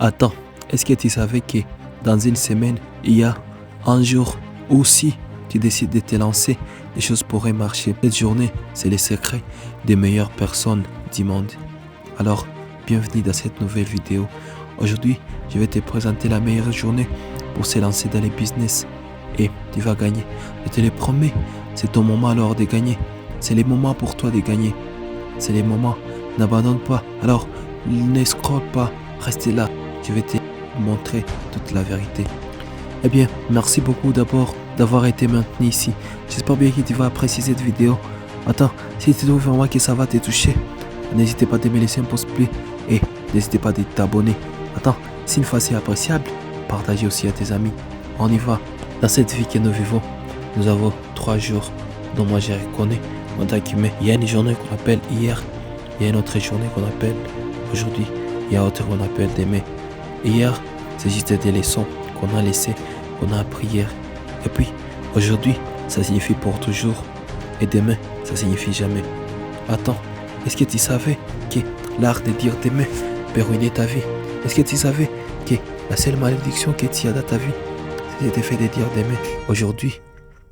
Attends, est-ce que tu savais que dans une semaine, il y a un jour où si tu décides de te lancer, les choses pourraient marcher. Cette journée, c'est le secret des meilleures personnes du monde. Alors, bienvenue dans cette nouvelle vidéo. Aujourd'hui, je vais te présenter la meilleure journée pour se lancer dans les business. Et tu vas gagner. Je te le promets, c'est ton moment alors de gagner. C'est le moment pour toi de gagner. C'est le moment. N'abandonne pas. Alors, ne scrolle pas. Restez là. Je vais te montrer toute la vérité. Eh bien, merci beaucoup d'abord d'avoir été maintenu ici. J'espère bien que tu vas apprécier cette vidéo. Attends, si tu trouves vraiment que ça va te toucher, n'hésitez pas à me laisser un pouce bleu et n'hésitez pas à t'abonner. Attends, c'est une fois c'est appréciable, partagez aussi à tes amis. On y va. Dans cette vie que nous vivons, nous avons 3 jours dont moi je reconnais en tant qu'humain. Il y a une journée qu'on appelle hier, il y a une autre journée qu'on appelle aujourd'hui, il y a autre qu'on appelle demain. Hier, c'est juste des leçons qu'on a laissées, qu'on a appris hier. Et puis, aujourd'hui, ça signifie pour toujours. Et demain, ça signifie jamais. Attends, est-ce que tu savais que l'art de dire demain peut ruiner ta vie? Est-ce que tu savais que la seule malédiction que tu as dans ta vie, c'est le fait de dire demain? Aujourd'hui,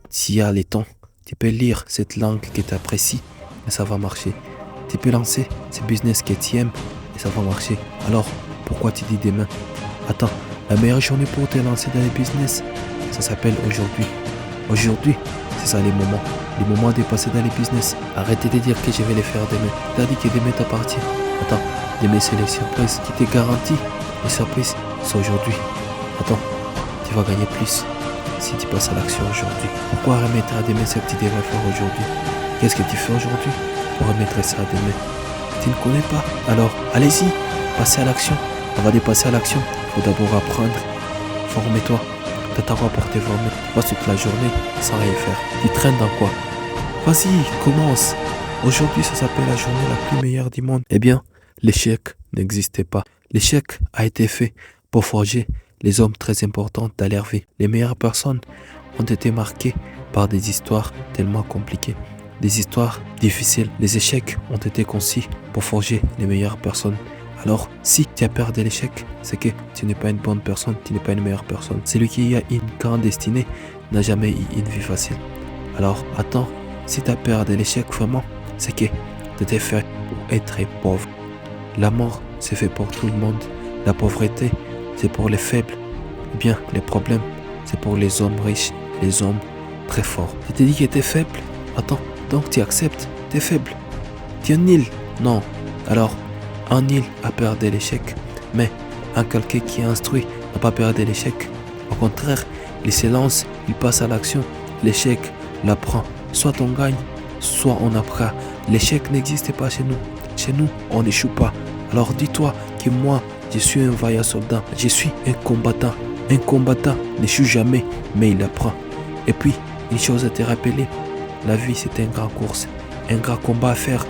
s'il y a le temps, tu peux lire cette langue que tu apprécies et ça va marcher. Tu peux lancer ce business que tu aimes et ça va marcher. Alors, pourquoi tu dis demain? Attends, la meilleure journée pour te lancer dans les business, ça s'appelle aujourd'hui. Aujourd'hui, c'est ça les moments de passer dans les business. Arrêtez de dire que je vais les faire demain. Tu as dit que demain t'appartient. Attends, demain c'est les surprises qui te garantit. Les surprises, c'est aujourd'hui. Attends, tu vas gagner plus si tu passes à l'action aujourd'hui. Pourquoi remettre à demain ce que tu devrais faire aujourd'hui? Qu'est-ce que tu fais aujourd'hui pour remettre ça à demain? Tu ne connais pas? Alors, allez-y, passez à l'action. Avant de passer à l'action, il faut d'abord apprendre. Forme-toi. T'attends quoi pour te former? Tu passes toute la journée sans rien faire. Tu traînes dans quoi? Vas-y, commence. Aujourd'hui, ça s'appelle la journée la plus meilleure du monde. Eh bien, l'échec n'existait pas. L'échec a été fait pour forger les hommes très importants dans leur vie. Les meilleures personnes ont été marquées par des histoires tellement compliquées, des histoires difficiles. Les échecs ont été conçus pour forger les meilleures personnes. Alors, si tu as peur de l'échec, c'est que tu n'es pas une bonne personne, tu n'es pas une meilleure personne. Celui qui a une grande destinée n'a jamais eu une vie facile. Alors, attends, si tu as peur de l'échec vraiment, c'est que tu t'es fait pour être pauvre. La mort, c'est fait pour tout le monde. La pauvreté, c'est pour les faibles. Ou bien, les problèmes, c'est pour les hommes riches, les hommes très forts. Tu t'es dit que tu es faible? Attends, donc tu acceptes, tu es faible. Tu es nul? Non. Alors, un nul a peur de l'échec, mais un quelqu'un qui est instruit n'a pas peur de l'échec. Au contraire, il se lance, il passe à l'action. L'échec l'apprend. Soit on gagne, soit on apprend. L'échec n'existe pas chez nous. Chez nous, on n'échoue pas. Alors dis-toi que moi, je suis un vaillant soldat. Je suis un combattant. Un combattant n'échoue jamais, mais il apprend. Et puis, une chose à te rappeler, la vie c'est une grande course, un grand combat à faire,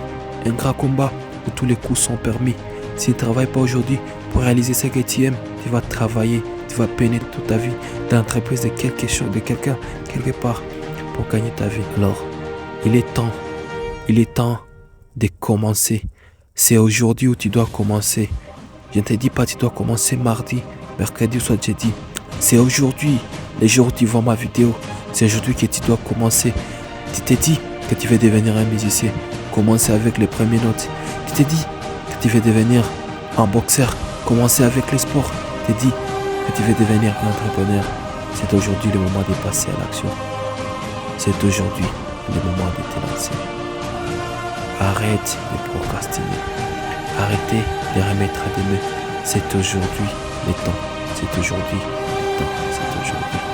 un grand combat où tous les coups sont permis. Si tu ne travailles pas aujourd'hui pour réaliser ce que tu aimes, tu vas travailler, tu vas peiner toute ta vie dans l'entreprise de quelque chose, de quelqu'un, quelque part, pour gagner ta vie. Alors, il est temps de commencer. C'est aujourd'hui où tu dois commencer. Je ne te dis pas que tu dois commencer mardi, mercredi ou soit jeudi. C'est aujourd'hui, les jours où tu vois ma vidéo. C'est aujourd'hui que tu dois commencer. Tu t'es dit que tu veux devenir un musicien. Commencer avec les premières notes. Tu t'es dit que tu veux devenir un boxeur. Commencer avec les sports. Tu t'es dit que tu veux devenir un entrepreneur. C'est aujourd'hui le moment de passer à l'action. C'est aujourd'hui le moment de te lancer. Arrête de procrastiner. Arrêtez de remettre à demain. C'est aujourd'hui le temps. C'est aujourd'hui le temps. C'est aujourd'hui.